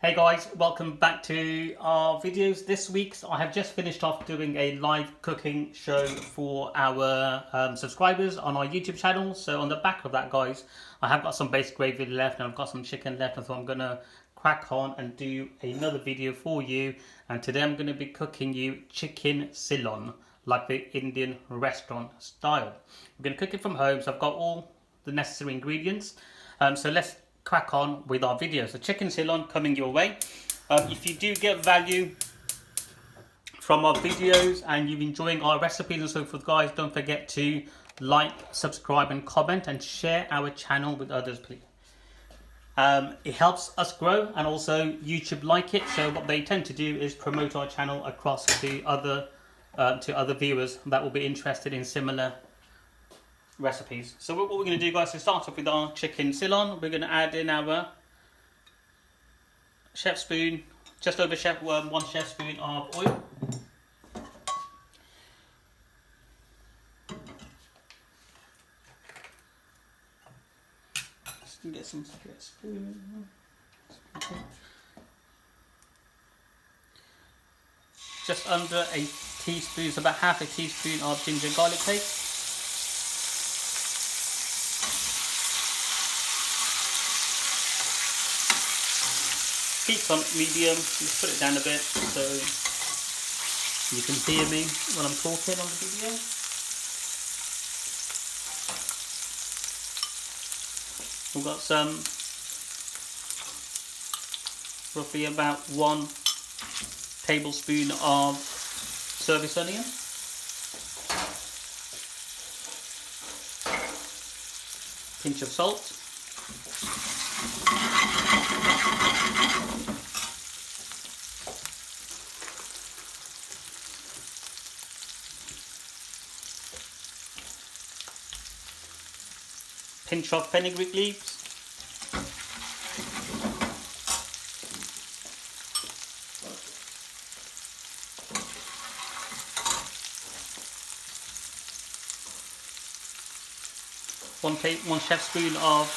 Hey guys, welcome back to our videos. This week I have just finished off doing a live cooking show for our subscribers on our YouTube channel. So on the back of that, guys, I have got some basic gravy left and I've got some chicken left, and so I'm gonna crack on and do another video for you. And today I'm going to be cooking you chicken Cylon, like the Indian restaurant style. We're going to cook it from home, so I've got all the necessary ingredients. So let's crack on with our video. So chicken Cylon coming your way. If you do get value from our videos and you're enjoying our recipes and so forth, guys, don't forget to like, subscribe and comment and share our channel with others, please. It helps us grow, and also YouTube like it, so what they tend to do is promote our channel across to other viewers that will be interested in similar recipes. So what we're going to do, guys, is start off with our chicken Cylon. We're going to add in our chef spoon, just over one chef spoon of oil. Get some spoon. Just under a teaspoon, so about half a teaspoon of ginger garlic paste. Heat on medium. Just put it down a bit so you can hear me when I'm talking on the video. We've got some, roughly about 1 tablespoon of service onion, pinch of salt, pinch of fenugreek leaves, one chef spoon of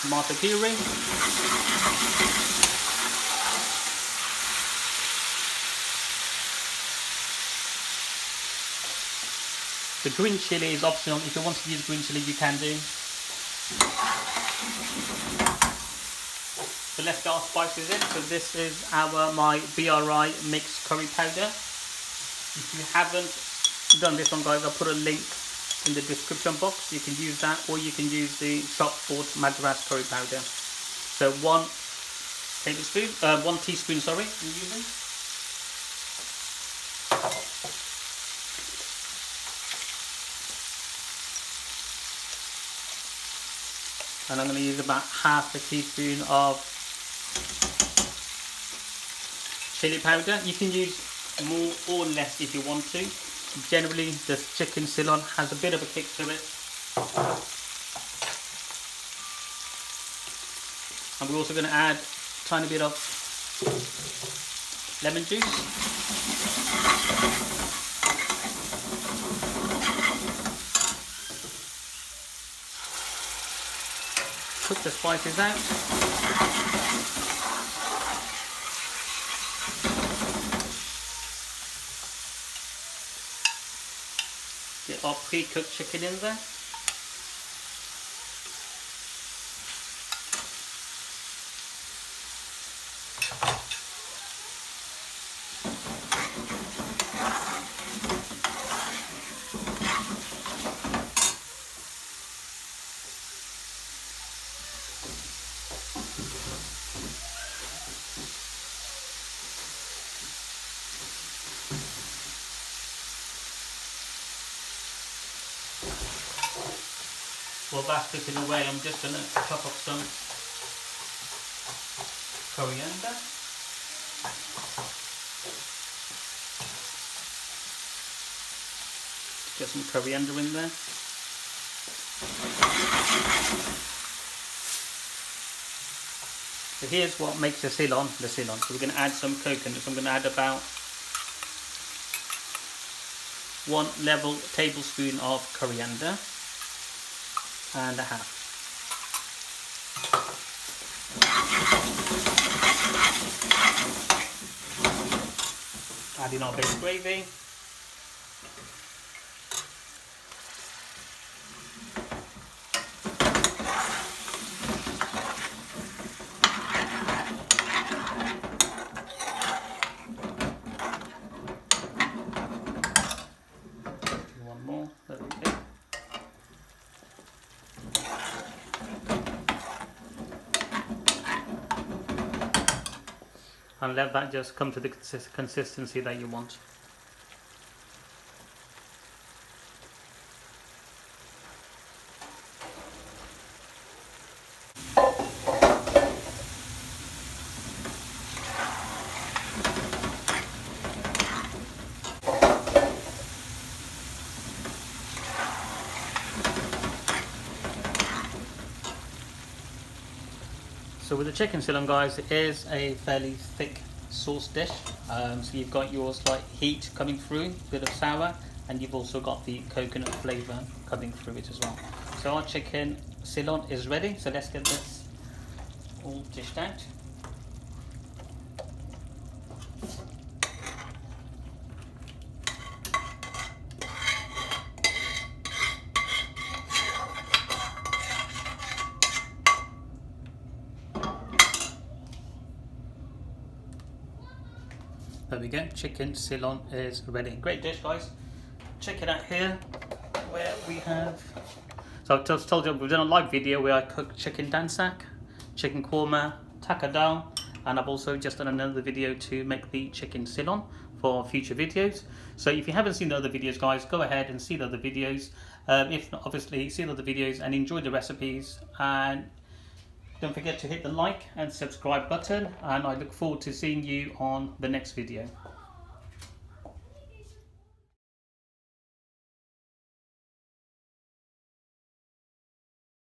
tomato puree, the green chilli is optional. If you want to use green chilli, you can do. So let's get our spices in. So this is my BRI mixed curry powder. If you haven't done this one, guys, I'll put a link in the description box. You can use that, or you can use the chopped Madras curry powder. So 1 teaspoon, sorry, I'm using. And I'm going to use about half a teaspoon of chili powder. You can use more or less if you want to. Generally, the chicken Cylon has a bit of a kick to it. And we're also going to add a tiny bit of lemon juice. Cook the spices out. Get our pre-cooked chicken in there. While that's cooking away, I'm just going to chop up some coriander. Get some coriander in there. So here's what makes the Cylon. So we're going to add some coconut. So I'm going to add about 1 level tablespoon of coriander and a half. Adding our base gravy. One more, there we go. And let that just come to the consistency that you want. So with the chicken Cylon, guys, it is a fairly thick sauce dish. So you've got your slight heat coming through, a bit of sour, and you've also got the coconut flavour coming through it as well. So our chicken Cylon is ready. So let's get this all dished out. There we go, chicken Cylon is ready. Great dish, guys. Check it out here, where we have... So I've just told you we've done a live video where I cooked chicken dansak, chicken korma, taka dal, and I've also just done another video to make the chicken Cylon for future videos. So if you haven't seen the other videos, guys, go ahead and see the other videos. If not, obviously, see the other videos and enjoy the recipes. And don't forget to hit the like and subscribe button, and I look forward to seeing you on the next video.